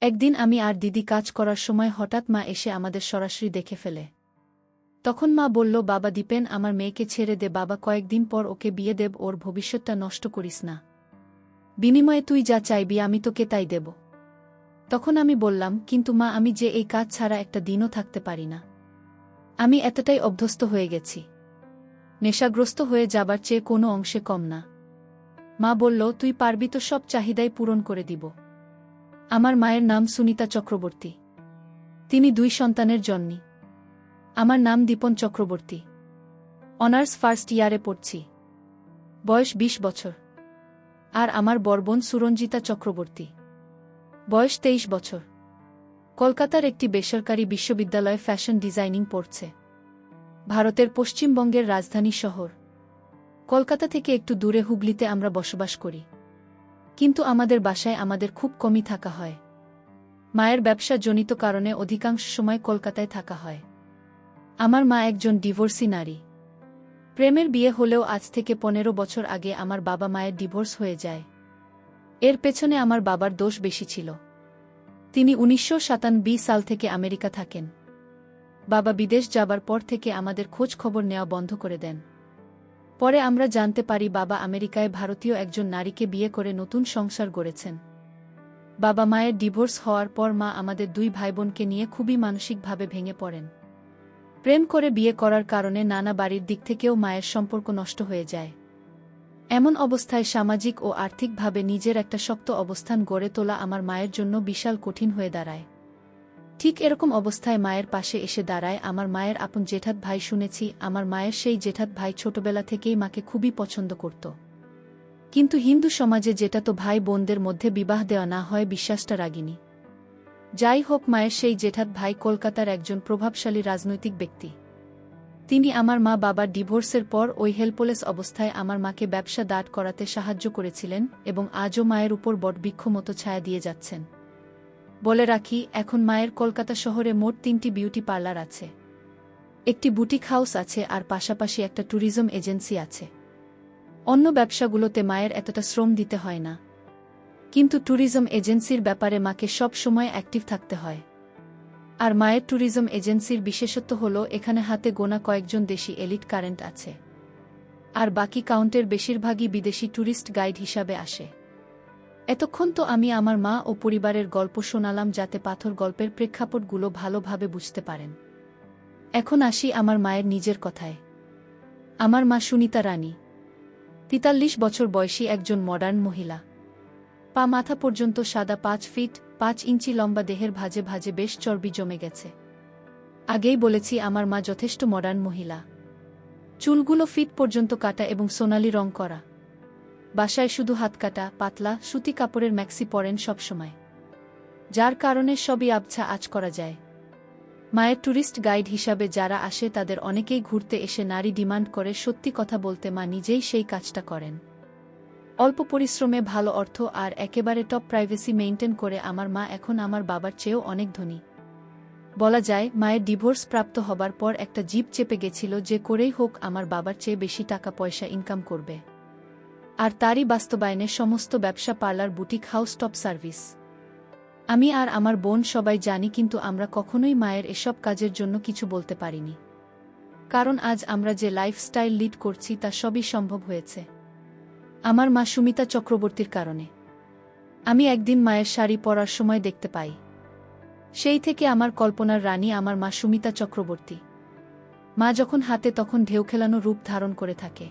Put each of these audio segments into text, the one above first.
একদিন আমি আর দিদি কাজ করার সময় হঠাৎ মা এসে আমাদের সরাসরি দেখে ফেলে। তখন মা বলল, বাবা দীপেন, আমার মেয়েকে ছেড়ে দে বাবা, কয়েকদিন পর ওকে বিয়ে দেব, ওর ভবিষ্যৎটা নষ্ট করিস না। বিনিময়ে তুই যা চাইবি আমি তোকে তাই দেব। তখন আমি বললাম, কিন্তু মা, আমি যে এই কাজ ছাড়া একটা দিনও থাকতে পারি না। আমি এতটাই অভ্যস্ত হয়ে গেছি। নেশাগ্রস্ত হয়ে যাবার চেয়ে কোনো অংশে কম না। মা বলল, তুই পারবি তো, সব চাহিদাই পূরণ করে দিব। আমার মায়ের নাম সুনিতা চক্রবর্তী। তিনি 2 সন্তানের জননী। আমার নাম দীপন চক্রবর্তী। অনার্স ফার্স্ট ইয়ারে পড়ছি। বয়স 20 বছর। আর আমার বড় বোন সুরঞ্জিতা চক্রবর্তী। বয়স 23 বছর। কলকাতার একটি বেসরকারি বিশ্ববিদ্যালয়ে ফ্যাশন ডিজাইনিং পড়ছে। ভারতের পশ্চিমবঙ্গের রাজধানী শহর কলকাতা থেকে একটু দূরে হুগলিতে আমরা বসবাস করি। কিন্তু আমাদের বাসায় আমাদের খুব কমই থাকা হয়। মায়ের ব্যবসা জনিত কারণে অধিকাংশ সময় কলকাতায় থাকা হয়। আমার মা একজন ডিভোর্সি নারী। প্রেমের বিয়ে হলেও আজ থেকে 15 বছর আগে আমার বাবা মায়ের ডিভোর্স হয়ে যায়। এর পেছনে আমার বাবার দোষ বেশি ছিল। তিনি 1997 সাল থেকে আমেরিকা থাকেন। বাবা বিদেশ যাবার পর থেকে আমাদের খোঁজ খবর নেওয়া বন্ধ করে দেন। পরে আমরা জানতে পারি বাবা আমেরিকায় ভারতীয় একজন নারীকে বিয়ে করে নতুন সংসার গড়েছেন। বাবা মায়ের ডিভোর্স হওয়ার পর মা আমাদের 2 ভাইবোনকে নিয়ে খুবই মানসিকভাবে ভেঙে পড়েন। প্রেম করে বিয়ে করার কারণে নানা বাড়ির দিক থেকেও মায়ের সম্পর্ক নষ্ট হয়ে যায়। এমন অবস্থায় সামাজিক ও আর্থিকভাবে নিজের একটা শক্ত অবস্থান গড়ে তোলা আমার মায়ের জন্য বিশাল কঠিন হয়ে দাঁড়ায়। ঠিক এরকম অবস্থায় মায়ের পাশে এসে দাঁড়ায় আমার মায়ের আপন জেঠাত ভাই। শুনেছি আমার মায়ের সেই জেঠাত ভাই ছোটবেলা থেকেই মাকে খুবই পছন্দ করত। কিন্তু হিন্দু সমাজে জেঠাতো ভাই বোনদের মধ্যে বিবাহ দেওয়া না হয় বিশ্বাসটা রাগিনী। যাই হোক, মায়ের সেই জেঠাত ভাই কলকাতার একজন প্রভাবশালী রাজনৈতিক ব্যক্তি। তিনি আমার মা বাবার ডিভোর্সের পর ওই হেল্পলেস অবস্থায় আমার মাকে ব্যবসা দাঁড় করাতে সাহায্য করেছিলেন এবং আজও মায়ের উপর বটবৃক্ষ মতো ছায়া দিয়ে যাচ্ছেন। বলে রাখি, এখন মায়ের কলকাতা শহরে মোট 3টি বিউটি পার্লার আছে, একটি বুটিক হাউস আছে আর পাশাপাশি একটা ট্যুরিজম এজেন্সি আছে। অন্য ব্যবসাগুলোতে মায়ের এতটা শ্রম দিতে হয় না, কিন্তু ট্যুরিজম এজেন্সির ব্যাপারে মাকে সব সময় অ্যাক্টিভ থাকতে হয়। আর মায়ের ট্যুরিজম এজেন্সির বিশেষত্ব হল এখানে হাতে গোনা কয়েকজন দেশি এলিট কারেন্ট আছে, আর বাকি কাউন্টের বেশিরভাগই বিদেশি ট্যুরিস্ট গাইড হিসাবে আসে। এতক্ষণ তো আমি আমার মা ও পরিবারের গল্প শোনালাম যাতে পাথর গল্পের প্রেক্ষাপটগুলো ভালোভাবে বুঝতে পারেন। এখন আসি আমার মায়ের নিজের কথায়। আমার মা সুনিতা রানী 43 বছর বয়সী একজন মডার্ন মহিলা। পা মাথা পর্যন্ত সাদা, 5 ফিট 5 ইঞ্চি লম্বা, দেহের ভাঁজে ভাঁজে বেশ চর্বি জমে গেছে। আগেই বলেছি আমার মা যথেষ্ট মডার্ন মহিলা। চুলগুলো ফিট পর্যন্ত কাটা এবং সোনালি রং করা। বাসায় শুধু হাত কাটা পাতলা সুতি কাপড়ের ম্যাক্সি পরেন সবসময়, যার কারণে সবই আবছা আঁচ করা যায়। মায়ের ট্যুরিস্ট গাইড হিসাবে যারা আসে তাদের অনেকেই ঘুরতে এসে নারী ডিমান্ড করে। সত্যি কথা বলতে মা নিজেই সেই কাজটা করেন। অল্প পরিশ্রমে ভালো অর্থ আর একেবারে টপ প্রাইভেসি মেইনটেইন করে আমার মা এখন আমার বাবার চেয়েও অনেক ধনী। বলা যায় মায়ের ডিভোর্স প্রাপ্ত হবার পর একটা জিপ চেপে গেছিল যে করেই হোক আমার বাবার চেয়ে বেশি টাকা পয়সা ইনকাম করবে। আর তারই বাস্তবায়নে সমস্ত ব্যবসা, parlour, boutique house, top service. আমি আর আমার বোন সবাই জানি, কিন্তু আমরা কখনোই মায়ের এসব কাজের জন্য কিছু বলতে পারিনি। কারণ আজ আমরা যে লাইফস্টাইল লিড করছি তা সবই সম্ভব হয়েছে আমার মা সুমিতা চক্রবর্তীর কারণে। আমি একদিন মায়ের শাড়ি পরার সময় দেখতে পাই। সেই থেকে আমার কল্পনার রানী আমার মা সুমিতা চক্রবর্তী। মা যখন হাতে তখন ঢেউ খেলানো রূপ ধারণ করে থাকে।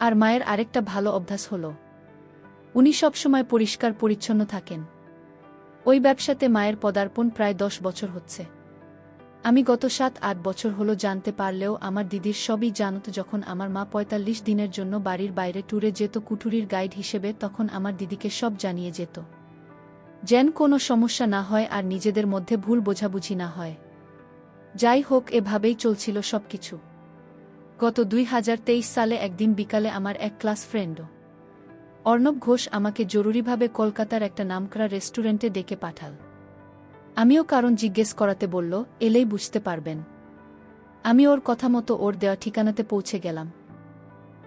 আর মায়ের আরেকটা ভালো অভ্যাস হল উনি সবসময় পরিষ্কার পরিচ্ছন্ন থাকেন। ওই ব্যবসাতে মায়ের পদার্পণ প্রায় 10 বছর হচ্ছে। আমি গত 7-8 বছর হলো জানতে পারলেও আমার দিদির সবই জানত। যখন আমার মা 45 দিনের জন্য বাড়ির বাইরে ট্যুরে যেত কুটুরির গাইড হিসেবে, তখন আমার দিদিকে সব জানিয়ে যেত, যেন কোনো সমস্যা না হয় আর নিজেদের মধ্যে ভুল বোঝাবুঝি না হয়। যাই হোক, এভাবেই চলছিল সবকিছু। গত 2023 সালে একদিন বিকালে আমার এক ক্লাস ফ্রেন্ড অর্ণব ঘোষ আমাকে জরুরিভাবে কলকাতার একটা নামকরা রেস্টুরেন্টে ডেকে পাঠাল। আমিও কারণ জিজ্ঞেস করাতে বলল, এলেই বুঝতে পারবেন। আমি ওর কথা মতো ওর দেওয়া ঠিকানাতে পৌঁছে গেলাম।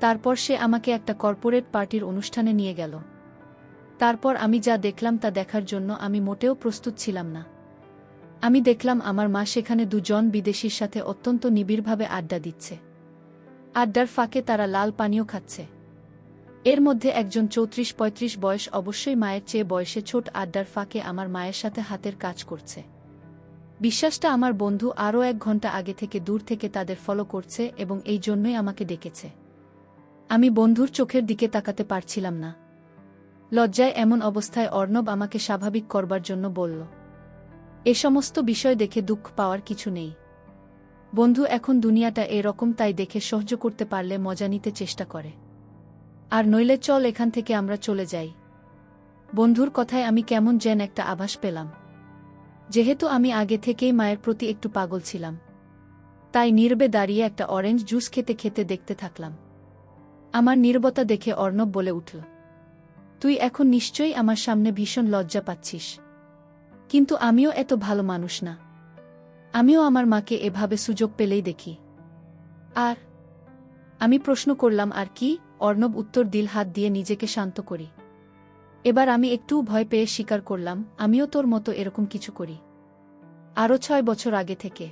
তারপর সে আমাকে একটা কর্পোরেট পার্টির অনুষ্ঠানে নিয়ে গেল। তারপর আমি যা দেখলাম তা দেখার জন্য আমি মোটেও প্রস্তুত ছিলাম না। আমি দেখলাম আমার মা সেখানে দুজন বিদেশীর সাথে অত্যন্ত নিবিড়ভাবে আড্ডা দিচ্ছে। আড্ডার ফাঁকে তারা লাল পানীয় খাচ্ছে। এর মধ্যে একজন 34-35 বয়স, অবশ্যই মায়ের চেয়ে বয়সে ছোট, আড্ডার ফাঁকে আমার মায়ের সাথে হাতের কাজ করছে। বিশ্বাসটা আমার বন্ধু আরও 1 ঘন্টা আগে থেকে দূর থেকে তাদের ফলো করছে এবং এই জন্যই আমাকে ডেকেছে। আমি বন্ধুর চোখের দিকে তাকাতে পারছিলাম না। লজ্জায় এমন অবস্থায় অর্ণব আমাকে স্বাভাবিক করবার জন্য বলল, এ সমস্ত বিষয় দেখে দুঃখ পাওয়ার কিছু নেই বন্ধু, এখন দুনিয়াটা এরকম, তাই দেখে সহ্য করতে পারলে মজা নিতে চেষ্টা করে, আর নইলে চল এখান থেকে আমরা চলে যাই। বন্ধুর কথায় আমি কেমন যেন একটা আভাস পেলাম। যেহেতু আমি আগে থেকেই মায়ের প্রতি একটু পাগল ছিলাম, তাই নীরবে দাঁড়িয়ে একটা অরেঞ্জ জুস খেতে খেতে দেখতে থাকলাম। আমার নীরবতা দেখে অর্ণব বলে উঠল, তুই এখন নিশ্চয়ই আমার সামনে ভীষণ লজ্জা পাচ্ছিস, কিন্তু আমিও এত ভালো মানুষ না। আমিও আমার মাকে এভাবে সুযোগ পেলেই দেখি। আর আমি প্রশ্ন করলাম, আর কি? অর্ণব উত্তর দিল, হাত দিয়ে নিজেকে শান্ত করি। এবার আমি একটু ভয় পেয়ে স্বীকার করলাম, আমিও তোর মতো এরকম কিছু করি, আরও 6 বছর আগে থেকে।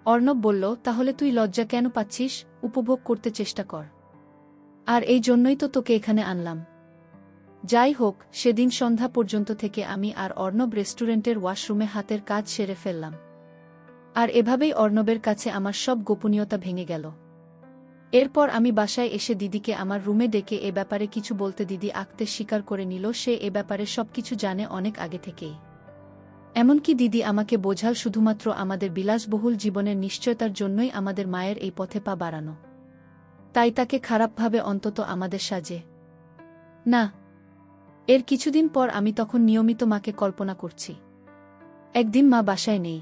অর্ণব বলল, তাহলে তুই লজ্জা কেন পাচ্ছিস? উপভোগ করতে চেষ্টা কর। আর এই জন্যই তো তোকে এখানে আনলাম। যাই হোক, সেদিন সন্ধ্যা পর্যন্ত থেকে আমি আর অর্ণব রেস্টুরেন্টের ওয়াশরুমে হাতের কাজ সেরে ফেললাম। আর এভাবেই অর্ণবের কাছে আমার সব গোপনীয়তা ভেঙে গেল। এরপর আমি বাসায় এসে দিদিকে আমার রুমে ডেকে এ ব্যাপারে কিছু বলতে দিদি আঁকতে স্বীকার করে নিল সে এ ব্যাপারে সবকিছু জানে অনেক আগে থেকেই। এমনকি দিদি আমাকে বোঝাল শুধুমাত্র আমাদের বিলাসবহুল জীবনের নিশ্চয়তার জন্যই আমাদের মায়ের এই পথে পা বাড়ানো, তাই তাকে খারাপভাবে অন্তত আমাদের সাজে না। এর কিছুদিন পর আমি তখন নিয়মিত মাকে কল্পনা করছি। একদিন মা বাসায় নেই।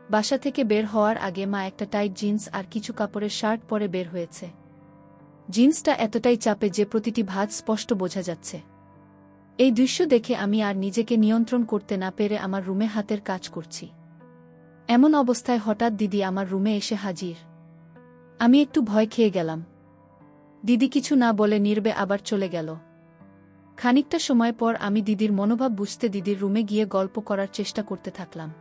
বাসা থেকে বের হওয়ার আগে মা একটা টাইট জিন্স আর কিছু কাপড়ের শার্ট পরে বের হয়েছে। জিন্সটা এতটাই চাপে যে প্রতিটি ভাঁজ স্পষ্ট বোঝা যাচ্ছে। এই দৃশ্য দেখে আমি আর নিজেকে নিয়ন্ত্রণ করতে না পেরে আমার রুমে হাতের কাজ করছি। এমন অবস্থায় হঠাৎ দিদি আমার রুমে এসে হাজির। আমি একটু ভয় খেয়ে গেলাম। দিদি কিছু না বলে নীরবে আবার চলে গেল। খানিকটা সময় পর আমি দিদির মনোভাব বুঝতে দিদির রুমে গিয়ে গল্প করার চেষ্টা করতে থাকলাম।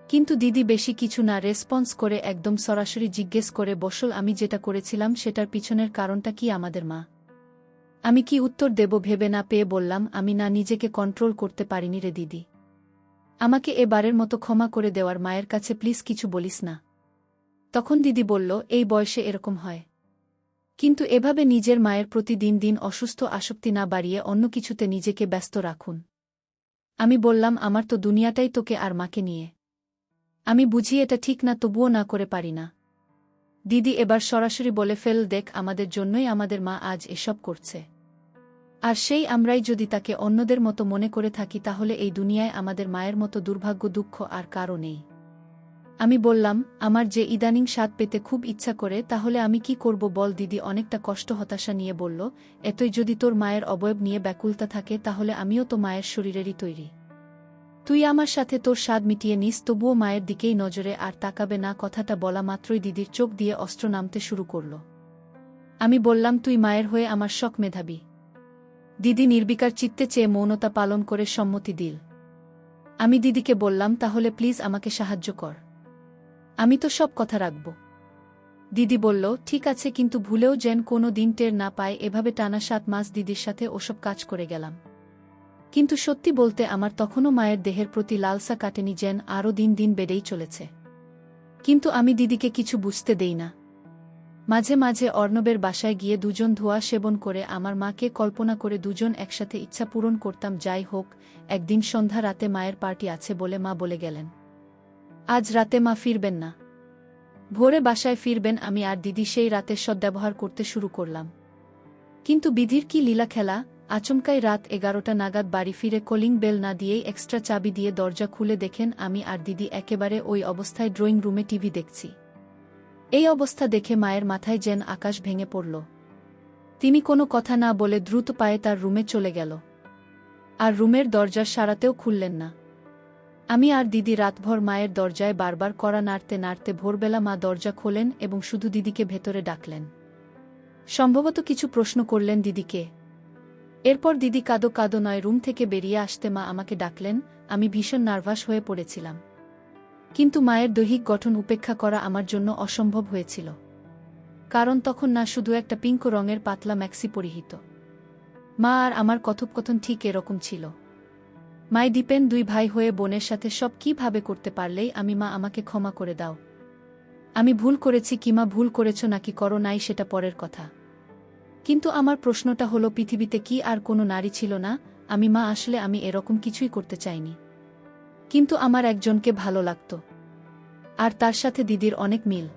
কিন্তু দিদি বেশি কিছু না রেসপন্স করে একদম সরাসরি জিজ্ঞেস করে বসল, আমি যেটা করেছিলাম সেটার পিছনের কারণটা কি আমাদের মা? আমি কি উত্তর দেব ভেবে না পেয়ে বললাম, আমি না, নিজেকে কন্ট্রোল করতে পারিনি রে দিদি। আমাকে এবারের মতো ক্ষমা করে দেওয়ার, মায়ের কাছে প্লিজ কিছু বলিস না। তখন দিদি বলল, এই বয়সে এরকম হয়, কিন্তু এভাবে নিজের মায়ের প্রতি দিন দিন অসুস্থ আসক্তি না বাড়িয়ে অন্য কিছুতে নিজেকে ব্যস্ত রাখুন। আমি বললাম, আমার তো দুনিয়াটাই তোকে আর মাকে নিয়ে। আমি বুঝি এটা ঠিক না, তবুও না করে পারি না। দিদি এবার সরাসরি বলে ফেল, দেখ, আমাদের জন্যই আমাদের মা আজ এসব করছে, আর সেই আমরাই যদি তাকে অন্যদের মতো মনে করে থাকি তাহলে এই দুনিয়ায় আমাদের মায়ের মতো দুর্ভাগ্য দুঃখ আর কারও নেই। আমি বললাম, আমার যে ইদানিং স্বাদ পেতে খুব ইচ্ছা করে, তাহলে আমি কি করব বল? দিদি অনেকটা কষ্ট হতাশা নিয়ে বলল, এতই যদি তোর মায়ের অবয়ব নিয়ে ব্যাকুলতা থাকে তাহলে আমিও তো মায়ের শরীরেরই তৈরি। তুই আমার সাথে তোর স্বাদ মিটিয়ে নিস, তবুও মায়ের দিকেই নজরে আর তাকাবে না। কথাটা বলা মাত্রই দিদির চোখ দিয়ে অস্ত্র নামতে শুরু করল। আমি বললাম, তুই মায়ের হয়ে আমার শখ মেধাবী। দিদি নির্বিকার চিত্তে চেয়ে মৌনতা পালন করে সম্মতি দিল। আমি দিদিকে বললাম, তাহলে প্লিজ আমাকে সাহায্য কর, আমি তো সব কথা রাখব। দিদি বলল, ঠিক আছে, কিন্তু ভুলেও যেন কোনো দিন টের না পায়। এভাবে টানা 7 মাস দিদির সাথে ওসব কাজ করে গেলাম। কিন্তু সত্যি বলতে আমার তখনও মায়ের দেহের প্রতি লালসা কাটেনি, যেন আরও দিন দিন বেড়েই চলেছে। কিন্তু আমি দিদিকে কিছু বুঝতে দেই না। মাঝে মাঝে অর্ণবের বাসায় গিয়ে দুজন ধোঁয়া সেবন করে আমার মাকে কল্পনা করে দুজন একসাথে ইচ্ছা পূরণ করতাম। যাই হোক, একদিন সন্ধ্যা রাতে মায়ের পার্টি আছে বলে মা বলে গেলেন, আজ রাতে মা ফিরবেন না, ভোরে বাসায় ফিরবেন। আমি আর দিদি সেই রাতের সদ্ব্যবহার করতে শুরু করলাম। কিন্তু বিধির কি লীলা খেলা, আচমকাই রাত 11টা নাগাদ বাড়ি ফিরে কলিং বেল না দিয়েই এক্সট্রা চাবি দিয়ে দরজা খুলে দেখেন আমি আর দিদি একেবারে ওই অবস্থায় ড্রয়িং রুমে টিভি দেখছি। এই অবস্থা দেখে মায়ের মাথায় যেন আকাশ ভেঙে পড়ল। তিনি কোনো কথা না বলে দ্রুত পায়ে তার রুমে চলে গেল, আর রুমের দরজার সারাতেও খুললেন না। আমি আর দিদি রাতভর মায়ের দরজায় বারবার কড়া নাড়তে নাড়তে ভোরবেলা মা দরজা খোলেন এবং শুধু দিদিকে ভেতরে ডাকলেন। সম্ভবত কিছু প্রশ্ন করলেন দিদিকে। এরপর দিদি কাঁদো কাঁদো নয় রুম থেকে বেরিয়ে আসতে মা আমাকে ডাকলেন। আমি ভীষণ নার্ভাস হয়ে পড়েছিলাম, কিন্তু মায়ের দৈহিক গঠন উপেক্ষা করা আমার জন্য অসম্ভব হয়েছিল। কারণ তখন না শুধু একটা পিঙ্ক রঙের পাতলা ম্যাক্সি পরিহিত। মা আর আমার কথোপকথন ঠিক এরকম ছিল। মাই দীপেন, দুই ভাই হয়ে বোনের সাথে সব কিভাবে করতে পারলেই আমি, মা আমাকে ক্ষমা করে দাও। আমি ভুল করেছি কি মা? ভুল করেছ নাকি করো নাই সেটা পরের কথা, কিন্তু আমার প্রশ্নটা হলো পৃথিবীতে কি আর কোনো নারী ছিল না? আমি, মা আসলে আমি এরকম কিছুই করতে চাইনি, কিন্তু আমার একজনকে ভালো লাগত, আর তার সাথে দিদির অনেক মিল।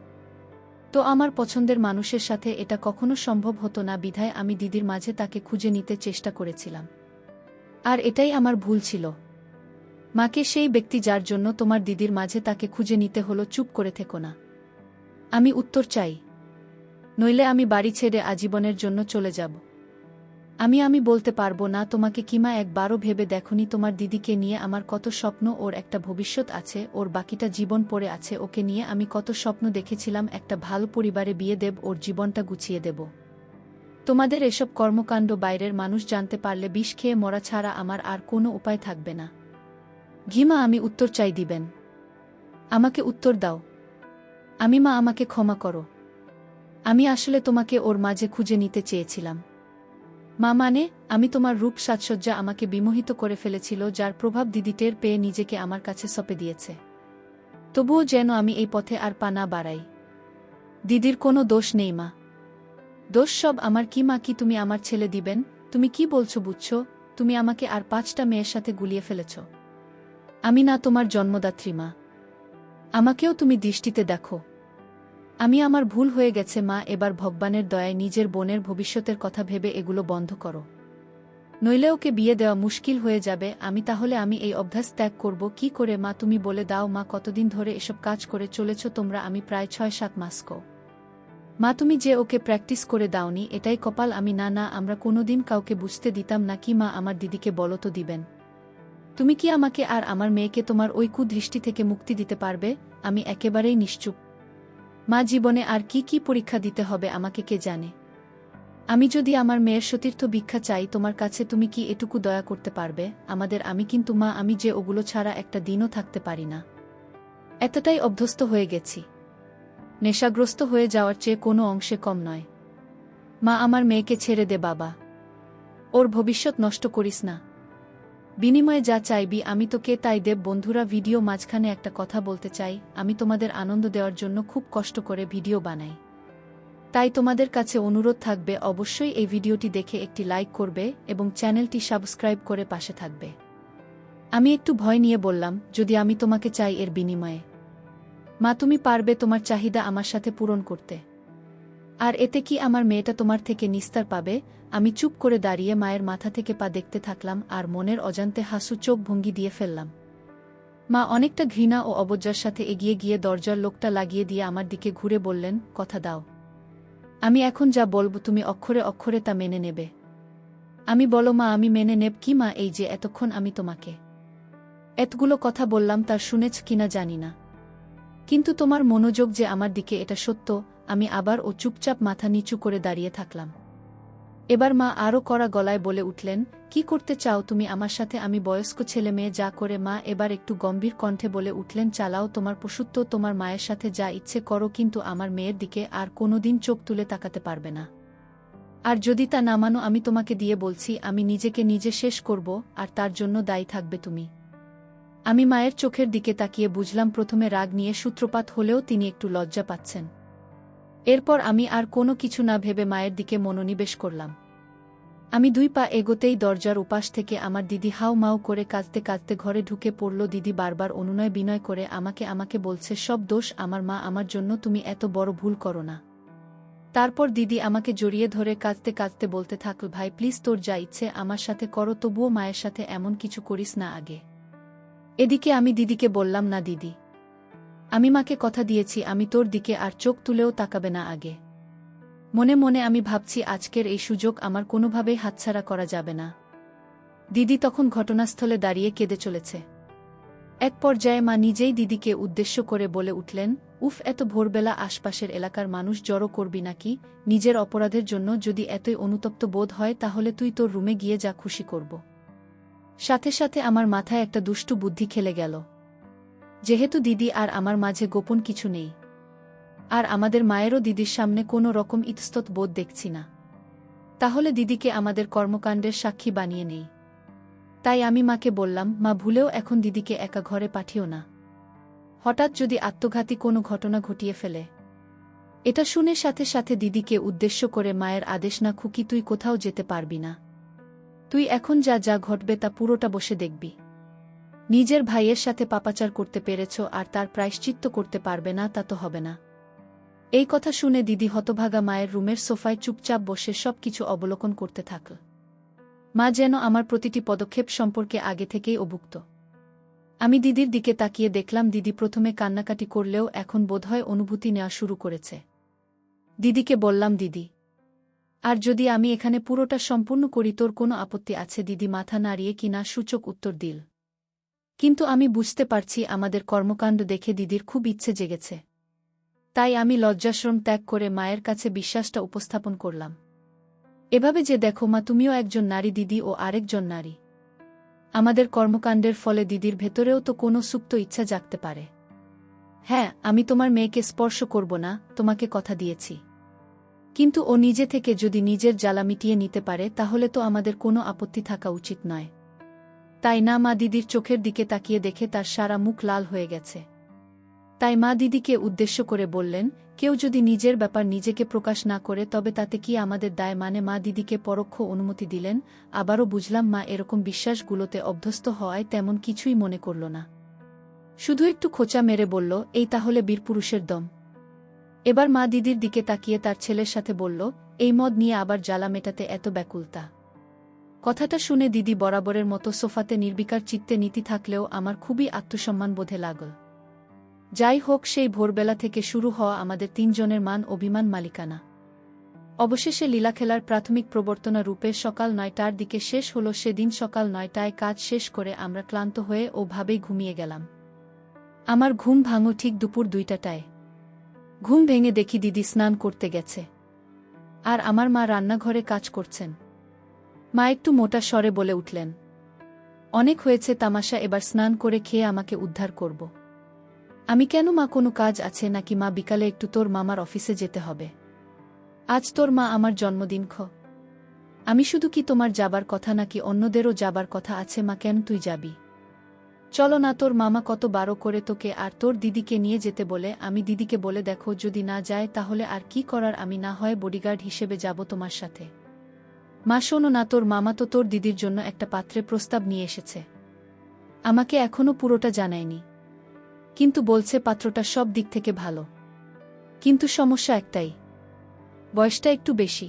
তো আমার পছন্দের মানুষের সাথে এটা কখনো সম্ভব হতো না, বিধায় আমি দিদির মাঝে তাকে খুঁজে নিতে চেষ্টা করেছিলাম। আর এটাই আমার ভুল ছিল। মাকে, সেই ব্যক্তি যার জন্য তোমার দিদির মাঝে তাকে খুঁজে নিতে হলো, চুপ করে থেকো না। আমি উত্তর চাই, নইলে আমি বাড়ি ছেড়ে আজীবনের জন্য চলে যাব। আমি বলতে পারবো না তোমাকে কি মা? একবারও ভেবে দেখনি তোমার দিদিকে নিয়ে আমার কত স্বপ্ন? ওর একটা ভবিষ্যৎ আছে, ওর বাকিটা জীবন পড়ে আছে। ওকে নিয়ে আমি কত স্বপ্ন দেখেছিলাম, একটা ভালো পরিবারে বিয়ে দেব, ওর জীবনটা গুছিয়ে দেব। তোমাদের এসব কর্মকাণ্ড বাইরের মানুষ জানতে পারলে বিষ খেয়ে মরা ছাড়া আমার আর কোনো উপায় থাকবে না। ঘিমা, আমি উত্তর চাই, দিবেন? আমাকে উত্তর দাও। আমি, মা আমাকে ক্ষমা করো। আমি আসলে তোমাকে ওর মাঝে খুঁজে নিতে চেয়েছিলাম। মা, মানে আমি তোমার রূপ সাজসজ্জা আমাকে বিমোহিত করে ফেলেছিল, যার প্রভাব দিদি টের পেয়ে নিজেকে আমার কাছে সঁপে দিয়েছে। তবুও যেন আমি এই পথে আর পা না বাড়াই। দিদির কোনো দোষ নেই মা, দোষ সব আমার। কি মা? কি তুমি আমার ছেলে দিবেন? তুমি কি বলছো বুঝছো? তুমি আমাকে আর 5টা মেয়ের সাথে গুলিয়ে ফেলেছ। আমি না তোমার জন্মদাত্রী মা, আমাকেও তুমি দৃষ্টিতে দেখো। আমি, আমার ভুল হয়ে গেছে মা, এবার ভগবানের দয়ায় নিজের বোনের ভবিষ্যতের কথা ভেবে এগুলো বন্ধ করো, নইলে ওকে বিয়ে দেওয়া মুশকিল হয়ে যাবে। আমি এই অভ্যাস ত্যাগ করব কি করে মা? তুমি বলে দাও মা, কতদিন ধরে এসব কাজ করে চলেছ তোমরা? আমি প্রায় 6-7 মাস। মা, তুমি যে ওকে প্র্যাকটিস করে দাওনি এটাই কপাল। আমি, না না, আমরা কোনোদিন কাউকে বুঝতে দিতাম না। কি মা? আমার দিদিকে বলো তো, দিবেন? তুমি কি আমাকে আর আমার মেয়েকে তোমার ওই কুদৃষ্টি থেকে মুক্তি দিতে পারবে? আমি একেবারেই নিশ্চুপ মা, জীবনে আর কি কি পরীক্ষা দিতে হবে আমাকে কে জানে। আমি যদি আমার মেয়ের সতীর্থ ভিক্ষা চাই তোমার কাছে, তুমি কি এটুকু দয়া করতে পারবে আমাদের? আমি কিন্তু মা, আমি যে ওগুলো ছাড়া একটা দিনও থাকতে পারি না। এতটাই অভ্যস্ত হয়ে গেছি, নেশাগ্রস্ত হয়ে যাওয়ার চেয়ে কোনো অংশে কম নয়। মা, আমার মেয়েকে ছেড়ে দে বাবা, ওর ভবিষ্যৎ নষ্ট করিস না। বিনিময়ে যা চাইবি আমি তোকে তাই দেব। বন্ধুরা, ভিডিও মাঝখানে একটা কথা বলতে চাই। আমি তোমাদের আনন্দ দেওয়ার জন্য খুব কষ্ট করে ভিডিও বানাই, তাই তোমাদের কাছে অনুরোধ থাকবে অবশ্যই এই ভিডিওটি দেখে একটি লাইক করবে এবং চ্যানেলটি সাবস্ক্রাইব করে পাশে থাকবে। আমি একটু ভয় নিয়ে বললাম, যদি আমি তোমাকে চাই এর বিনিময়ে মা, তুমি পারবে তোমার চাহিদা আমার সাথে পূরণ করতে? আর এতে কি আমার মেয়েটা তোমার থেকে নিস্তার পাবে? আমি চুপ করে দাঁড়িয়ে মায়ের মাথা থেকে পা দেখতে থাকলাম আর মনের অজান্তে হাসু চোখ ভঙ্গি দিয়ে ফেললাম। মা অনেকটা ঘৃণা ও অবজ্ঞার সাথে এগিয়ে গিয়ে দরজার লোকটা লাগিয়ে দিয়ে আমার দিকে ঘুরে বললেন, কথা দাও আমি এখন যা বলবো তুমি অক্ষরে অক্ষরে তা মেনে নেবে? আমি, বলো মা, আমি মেনে নেব। কি মা? এই যে এতক্ষণ আমি তোমাকে এতগুলো কথা বললাম, তার শুনেছ কিনা জানি না, কিন্তু তোমার মনোযোগ যে আমার দিকে, এটা সত্য। আমি আবার ও চুপচাপ মাথা নিচু করে দাঁড়িয়ে থাকলাম। এবার মা আরও কড়া গলায় বলে উঠলেন, কি করতে চাও তুমি আমার সাথে? আমি বয়স্ক ছেলে মেয়ে যা করে। মা এবার একটু গম্ভীর কণ্ঠে বলে উঠলেন, চালাও তোমার পশুত্ব, তোমার মায়ের সাথে যা ইচ্ছে করো, কিন্তু আমার মেয়ের দিকে আর কোনোদিন চোখ তুলে তাকাতে পারবে না। আর যদি তা না মানো, আমি তোমাকে দিয়ে বলছি আমি নিজেকে নিজে শেষ করব, আর তার জন্য দায়ী থাকবে তুমি। আমি মায়ের চোখের দিকে তাকিয়ে বুঝলাম প্রথমে রাগ নিয়ে সূত্রপাত হলেও তিনি একটু লজ্জা পাচ্ছেন। এরপর আমি আর কোনো কিছু না ভেবে মায়ের দিকে মনোনিবেশ করলাম। আমি 2 পা এগোতেই দরজার উপাস থেকে আমার দিদি হাউ মাউ করে কাঁদতে কাঁদতে ঘরে ঢুকে পড়ল। দিদি বারবার অনুনয় বিনয় করে আমাকে বলছে, সব দোষ আমার মা, আমার জন্য তুমি এত বড় ভুল করো না। তারপর দিদি আমাকে জড়িয়ে ধরে কাঁদতে কাঁদতে বলতে থাকল, ভাই প্লিজ, তোর যা ইচ্ছে আমার সাথে করো, তবুও মায়ের সাথে এমন কিছু করিস না আগে। এদিকে আমি দিদিকে বললাম, না দিদি, আমি মাকে কথা দিয়েছি আমি তোর দিকে আর চোখ তুলেও তাকাবে না আগে। মনে মনে আমি ভাবছি আজকের এই সুযোগ আমার কোনোভাবেই হাতছাড়া করা যাবে না। দিদি তখন ঘটনাস্থলে দাঁড়িয়ে কেঁদে চলেছে। এক পর্যায়ে মা নিজেই দিদিকে উদ্দেশ্য করে বলে উঠলেন, উফ, এত ভোরবেলা আশপাশের এলাকার মানুষ জড়ো করবি নাকি? নিজের অপরাধের জন্য যদি এতই অনুতপ্ত বোধ হয় তাহলে তুই তোর রুমে গিয়ে যা খুশি করব। সাথে সাথে আমার মাথায় একটা দুষ্টু বুদ্ধি খেলে গেল। যেহেতু দিদি আর আমার মাঝে গোপন কিছু নেই, আর আমাদের মায়েরও দিদির সামনে কোনো রকম ইতস্তত বোধ দেখছি না, তাহলে দিদিকে আমাদের কর্মকাণ্ডের সাক্ষী বানিয়ে নেই। তাই আমি মাকে বললাম, মা, ভুলেও এখন দিদিকে একা ঘরে পাঠিও না। হঠাৎ যদি আত্মঘাতী কোনো ঘটনা ঘটিয়ে ফেলে। এটা শুনে সাথে সাথে দিদিকে উদ্দেশ্য করে মায়ের আদেশ, না খুকি, তুই কোথাও যেতে পারবি না। তুই এখন যা যা ঘটবে তা পুরোটা বসে দেখবি। নিজের ভাইয়ের সাথে পাপাচার করতে পেরেছ আর তার প্রায়শ্চিত্ত করতে পারবে না, তা তো হবে না। এই কথা শুনে দিদি হতভাগা মায়ের রুমের সোফায় চুপচাপ বসে সবকিছু অবলোকন করতে থাকল। মা যেন আমার প্রতিটি পদক্ষেপ সম্পর্কে আগে থেকেই অভুক্ত। আমি দিদির দিকে তাকিয়ে দেখলাম দিদি প্রথমে কান্নাকাটি করলেও এখন বোধহয় অনুভূতি নেওয়া শুরু করেছে। দিদিকে বললাম, দিদি, আর যদি আমি এখানে পুরোটা সম্পূর্ণ করি তোর কোনো আপত্তি আছে? দিদি মাথা নাড়িয়ে কিনা সূচক উত্তর দিল। কিন্তু আমি বুঝতে পারছি আমাদের কর্মকাণ্ড দেখে দিদির খুব ইচ্ছে জেগেছে। তাই আমি লজ্জাশ্রম ত্যাগ করে মায়ের কাছে বিশ্বাসটা উপস্থাপন করলাম। এভাবে যে দেখো মা, তুমিও একজন নারী দিদি ও আরেকজন নারী। আমাদের কর্মকাণ্ডের ফলে দিদির ভেতরেও তো কোনো সুপ্ত ইচ্ছা জাগতে পারে। হ্যাঁ, আমি তোমার মেয়েকে স্পর্শ করব না, তোমাকে কথা দিয়েছি। কিন্তু ও নিজে থেকে যদি নিজের জ্বালা মিটিয়ে নিতে পারে তাহলে তো আমাদের কোনো আপত্তি থাকা উচিত নয়, তাই না? মা দিদির চোখের দিকে তাকিয়ে দেখে তার সারা মুখ লাল হয়ে গেছে। তাই মা দিদিকে উদ্দেশ্য করে বললেন, কেউ যদি নিজের ব্যাপার নিজেকে প্রকাশ না করে তবে তাতে কি আমাদের দায়? মানে মা দিদিকে পরোক্ষ অনুমতি দিলেন। আবারও বুঝলাম মা এরকম বিশ্বাসগুলোতে অভ্যস্ত হওয়ায় তেমন কিছুই মনে করল না, শুধু একটু খোঁচা মেরে বলল, এই তাহলে বীরপুরুষের দম। এবার মা দিদির দিকে তাকিয়ে তার ছেলের সাথে বলল, এই মদ নিয়ে আবার জ্বালা মেটাতে এত ব্যাকুলতা? কথাটা শুনে দিদি বরাবরের মতো সোফাতে নির্বিকার চিত্তে নীতি থাকলেও আমার খুবই আত্মসম্মান বোধে লাগল। যাই হোক, সেই ভোরবেলা থেকে শুরু হওয়া আমাদের তিনজনের মান অভিমান মালিকানা অবশেষে লীলাখেলার প্রাথমিক প্রবর্তনা রূপে সকাল ৯টার দিকে শেষ হল। সেদিন সকাল ৯টায় কাজ শেষ করে আমরা ক্লান্ত হয়ে ও ভাবেই ঘুমিয়ে গেলাম। আমার ঘুম ভাঙল ঠিক দুপুর ২টায়। ঘুম ভেঙে দেখি দিদি স্নান করতে গেছে, আর আমার মা রান্নাঘরে কাজ করছেন। মা একটু মোটা স্বরে বলে উঠলেন, অনেক হয়েছে তামাশা, এবার স্নান করে খেয়ে আমাকে উদ্ধার করব। আমি, কেন মা, কোনো কাজ আছে নাকি? মা, বিকালে একটু তোর মামার অফিসে যেতে হবে। আজ তোর মা আমার জন্মদিন। আমি শুধু কি তোমার যাবার কথা নাকি অন্যদেরও যাবার কথা আছে? মা, কেন তুই যাবি? চলো না, তোর মামা কত বারো করে তোকে আর তোর দিদিকে নিয়ে যেতে বলে। আমি দিদিকে বলে দেখো, যদি না যায় তাহলে আর কি করার, আমি না হয় বডিগার্ড হিসেবে যাব তোমার সাথে। মা, শোনো না, তোর মামা তো তোর দিদির জন্য একটা পাত্রে প্রস্তাব নিয়ে এসেছে। আমাকে এখনও পুরোটা জানায়নি, কিন্তু বলছে পাত্রটা সব দিক থেকে ভালো। কিন্তু সমস্যা একটাই, বয়সটা একটু বেশি।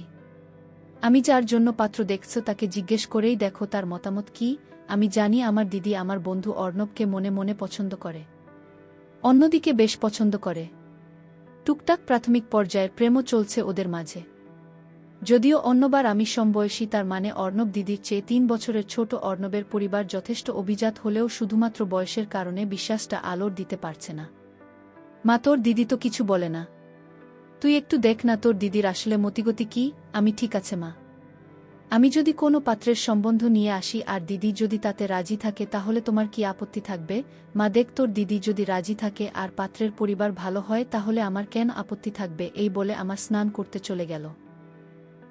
আমি যার জন্য পাত্র দেখছো তাকে জিজ্ঞেস করেই দেখো তার মতামত কি। আমি জানি আমার দিদি আমার বন্ধু অর্ণবকে মনে মনে পছন্দ করে, অন্যদিকে বেশ পছন্দ করে। টুকটাক প্রাথমিক পর্যায়ের প্রেমও চলছে ওদের মাঝে। যদিও অন্যবার আমি সমবয়সী, তার মানে অর্ণব দিদির চেয়ে ৩ বছরের ছোট। অর্ণবের পরিবার যথেষ্ট অভিজাত হলেও শুধুমাত্র বয়সের কারণে বিশ্বাসটা আলোর দিতে পারছে না। মা, তোর দিদি তো কিছু বলে না? তুই একটু দেখ না তোর দিদির আসলে মতিগতি কি। আমি, ঠিক আছে মা, আমি যদি কোনো পাত্রের সম্বন্ধ নিয়ে আসি আর দিদি যদি তাতে রাজি থাকে তাহলে তোমার কি আপত্তি থাকবে? মা, দেখ, তোর দিদি যদি রাজি থাকে আর পাত্রের পরিবার ভালো হয় তাহলে আমার কেন আপত্তি থাকবে? এই বলে আমার স্নান করতে চলে গেল।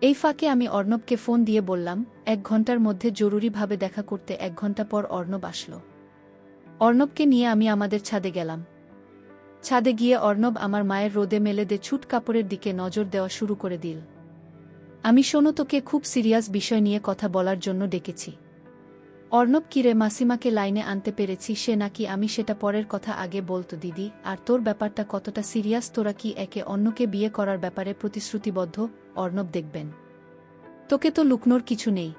এই ফাঁকে আমি অর্ণবকে ফোন দিয়ে বললাম ১ ঘন্টার মধ্যে জরুরিভাবে দেখা করতে। ১ ঘন্টা পর অর্ণব আসলো। অর্ণবকে নিয়ে আমি আমাদের ছাদে গেলাম। ছাদে গিয়ে অর্ণব আমার মায়ের রোদে মেলে দে ছুট কাপড়ের দিকে নজর দেওয়া শুরু করে দিল। আমি, শোনো, তোকে খুব সিরিয়াস বিষয় নিয়ে কথা বলার জন্য ডেকেছি। অর্ণব, কিরে, মাসিমাকে লাইনে আনতে পেরেছি সে নাকি? আমি, সেটা পরের কথা, আগে বলতো দিদি, আর তোর ব্যাপারটা কতটা সিরিয়াস? তোরা কি একে অন্যকে বিয়ে করার ব্যাপারে প্রতিশ্রুতিবদ্ধ? অর্ণব, দেখবেন, তোকে তো লুকনোর কিছু নেই।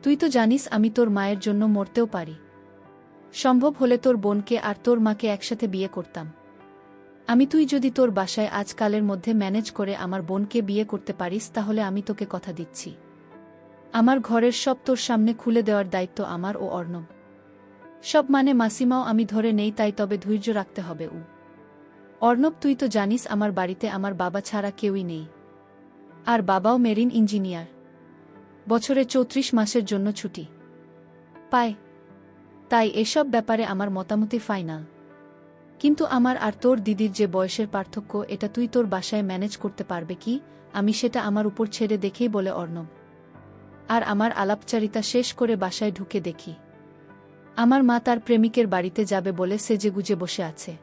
তুই তো জানিস আমি তোর মায়ের জন্য মরতেও পারি। সম্ভব হলে তোর বোনকে আর তোর মাকে একসাথে বিয়ে করতাম আমি। তুই যদি তোর বাসায় আজকালের মধ্যে ম্যানেজ করে আমার বোনকে বিয়ে করতে পারিস তাহলে আমি তোকে কথা দিচ্ছি, আমার ঘরের সব তোর সামনে খুলে দেওয়ার দায়িত্ব আমার ও অর্ণব। সব মানে মাসিমাও আমি ধরে নেই তাই, তবে ধৈর্য রাখতে হবে। অর্ণব, তুই তো জানিস আমার বাড়িতে আমার বাবা ছাড়া কেউই নেই। আর বাবাও মেরিন ইঞ্জিনিয়ার। বছরে ৩৪ মাসের জন্য ছুটি পায়। তাই এসব ব্যাপারে আমার মতামতই ফাইনাল। কিন্তু আমার আর তোর দিদির যে বয়সের পার্থক্য, এটা তুই তোর বাসায় ম্যানেজ করতে পারবে কি? আমি সেটা আমার উপর ছেড়ে দেখেই বলে অর্ণব। আর আমার আলাপচারিতা শেষ করে বাসায় ঢুকে দেখি আমার মা তার প্রেমিকের বাড়িতে যাবে বলে সেজেগুজে বসে আছে।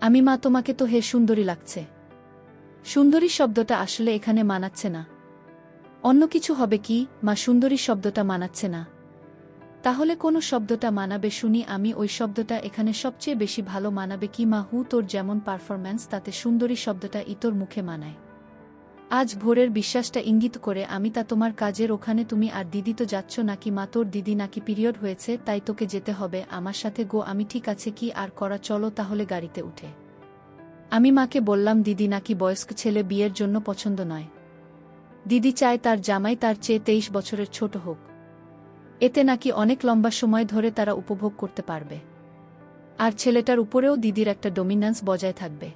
আমি, মা তোমাকে তো হে সুন্দরী লাগছে। সুন্দরী শব্দটা আসলে এখানে মানাচ্ছে না। অন্য কিছু হবে কি? মা, সুন্দরী শব্দটা মানাচ্ছে না। তাহলে কোন শব্দটা মানাবে শুনি? আমি, ওই শব্দটা এখানে সবচেয়ে বেশি ভালো মানাবে কি মা? তোর যেমন পারফরম্যান্স, তাতে সুন্দরী শব্দটা তোর মুখে মানায়। আজ ভোরের বিশ্বাসটা ইঙ্গিত করে আমি, তা তোমার কাজের ওখানে তুমি আর দিদি তো যাচ্ছ নাকি মা? তোর দিদি নাকি পিরিয়ড হয়েছে, তাই তোকে যেতে হবে আমার সাথে গো। আমি, ঠিক আছে, কি আর করা, চলো তাহলে গাড়িতে উঠে। আমি মাকে বললাম দিদি নাকি বয়স্ক ছেলে বিয়ের জন্য পছন্দ নয়। দিদি চায় তার জামাই তার চেয়ে ২৩ বছরের ছোট হোক। এতে নাকি অনেক লম্বা সময় ধরে তারা উপভোগ করতে পারবে। আর ছেলেটার উপরেও দিদির একটা ডমিন্যান্স বজায় থাকবে।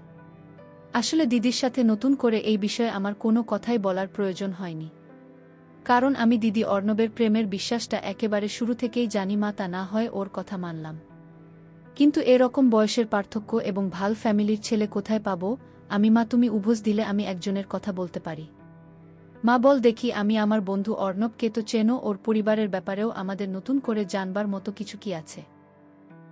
আসলে দিদির সাথে নতুন করে এই বিষয়ে আমার কোনো কথাই বলার প্রয়োজন হয়নি। কারণ আমি দিদি অর্ণবের প্রেমের বিশ্বাসটা একেবারে শুরু থেকেই জানি। মা, তা না হয় ওর কথা মানলাম, কিন্তু এরকম বয়সের পার্থক্য এবং ভাল ফ্যামিলির ছেলে কোথায় পাবো আমি? মা, তুমি উভোজ দিলে আমি একজনের কথা বলতে পারি। মা, বল দেখি। আমি, আমার বন্ধু অর্ণবকে তো চেনো, ওর পরিবারের ব্যাপারেও আমাদের নতুন করে জানবার মতো কিছু কি আছে?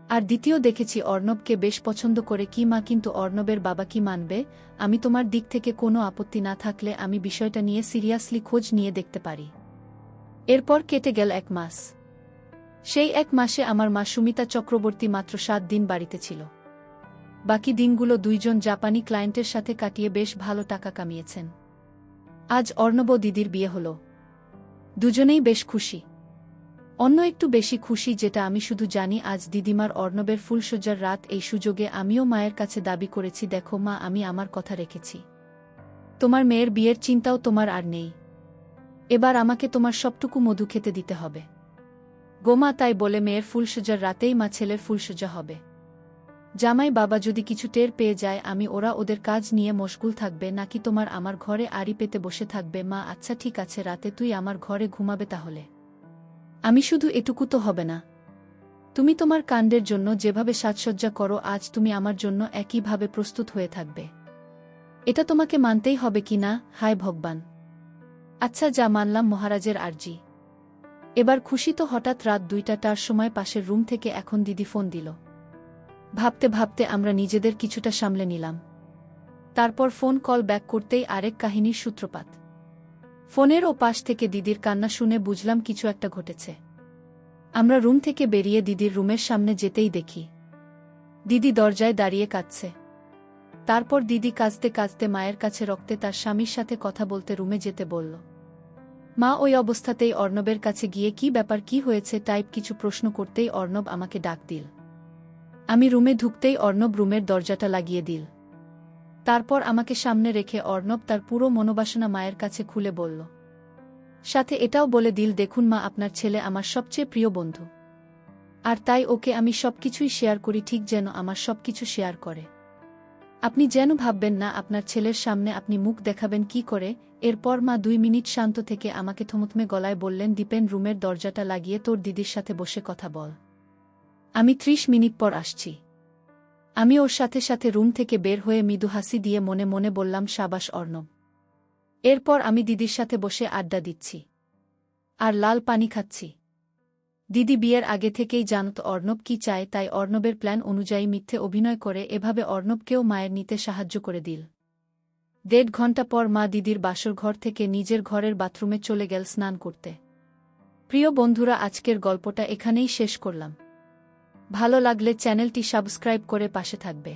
আর দ্বিতীয়, দেখেছি অর্ণবকে বেশ পছন্দ করে কি মা, কিন্তু অর্ণবের বাবা কি মানবে? আমি, তোমার দিক থেকে কোনো আপত্তি না থাকলে আমি বিষয়টা নিয়ে সিরিয়াসলি খোঁজ নিয়ে দেখতে পারি। এরপর কেটে গেল ১ মাস। সেই ১ মাসে আমার মা সুমিতা চক্রবর্তী মাত্র ৭ দিন বাড়িতে ছিল। বাকি দিনগুলো ২ জন জাপানি ক্লায়েন্টের সাথে কাটিয়ে বেশ ভালো টাকা কামিয়েছেন। আজ অর্ণব দিদির বিয়ে হল। দুজনেই বেশ খুশি। অন্য একটু বেশি খুশি যেটা আমি শুধু জানি, আজ দিদিমার অর্ণবের ফুলশয্যার রাত। এই সুযোগে আমিও মায়ের কাছে দাবি করেছি, দেখো মা, আমি আমার কথা রেখেছি। তোমার মেয়ের বিয়ের চিন্তাও তোমার আর নেই। এবার আমাকে তোমার সবটুকু মধু খেতে দিতে হবে গোমা। তাই বলে মেয়ের ফুলশয্যার রাতেই মা ছেলের ফুলশয্যা হবে। জামাই বাবা যদি কিছু টের পেয়ে যায়, আমি, ওরা ওদের কাজ নিয়ে মশগুল থাকবে নাকি তোমার আমার ঘরে আড়ি পেতে বসে থাকবে? মা, আচ্ছা ঠিক আছে, রাতে তুই আমার ঘরে ঘুমাবে তাহলে। আমি, শুধু এটুকু তো হবে না। তুমি তোমার কাণ্ডের জন্য যেভাবে সাজসজ্জা করো, আজ তুমি আমার জন্য একইভাবে প্রস্তুত হয়ে থাকবে। এটা তোমাকে মানতেই হবে কি না? হায় ভগবান! আচ্ছা, যা মানলাম, মহারাজের আর্জি। এবার খুশি তো। হঠাৎ রাত ২টার সময় পাশের রুম থেকে এখন দিদি ফোন দিল। ভাবতে ভাবতে আমরা নিজেদের কিছুটা সামলে নিলাম। তারপর ফোন কল ব্যাক করতেই আরেক কাহিনীর সূত্রপাত। ফোনের ও পাশ থেকে দিদির কান্না শুনে বুঝলাম কিছু একটা ঘটেছে। আমরা রুম থেকে বেরিয়ে দিদির রুমের সামনে যেতেই দেখি দিদি দরজায় দাঁড়িয়ে কাঁদছে। তারপর দিদি কাঁদতে কাঁদতে মায়ের কাছে রক্তে তার স্বামীর সাথে কথা বলতে রুমে যেতে বলল। মা ওই অবস্থাতেই অর্ণবের কাছে গিয়ে কি ব্যাপার, কি হয়েছে টাইপ কিছু প্রশ্ন করতেই অর্ণব আমাকে ডাক দিল। আমি রুমে ঢুকতেই অর্ণব রুমের দরজাটা লাগিয়ে দিল। তারপর আমাকে সামনে রেখে অর্ণব তার পুরো মনোবাসনা মায়ের কাছে খুলে বলল। সাথে এটাও বলে দিল, দেখুন মা, আপনার ছেলে আমার সবচেয়ে প্রিয় বন্ধু। আর তাই ওকে আমি সবকিছুই শেয়ার করি, ঠিক যেন আমার সবকিছু শেয়ার করে। আপনি যেন ভাববেন না আপনার ছেলের সামনে আপনি মুখ দেখাবেন কি করে। এরপর মা ২ মিনিট শান্ত থেকে আমাকে থমথমে গলায় বললেন, দীপেন, রুমের দরজাটা লাগিয়ে তোর দিদির সাথে বসে কথা বল। আমি ৩০ মিনিট পর আসছি। আমি ওর সাথে সাথে রুম থেকে বের হয়ে মৃদু হাসি দিয়ে মনে মনে বললাম, সাবাস অর্ণব। এরপর আমি দিদির সাথে বসে আড্ডা দিচ্ছি আর লাল পানি খাচ্ছি। দিদি বিয়ের আগে থেকেই জানত অর্ণব কি চায়, তাই অর্ণবের প্ল্যান অনুযায়ী মিথ্যে অভিনয় করে এভাবে অর্ণবকেও মায়ের নিতে সাহায্য করে দিল। ১.৫ ঘণ্টা পর মা দিদির বাসর ঘর থেকে নিজের ঘরের বাথরুমে চলে গেল স্নান করতে। প্রিয় বন্ধুরা, আজকের গল্পটা এখানেই শেষ করলাম। ভালো লাগলে চ্যানেলটি সাবস্ক্রাইব করে পাশে থাকবে।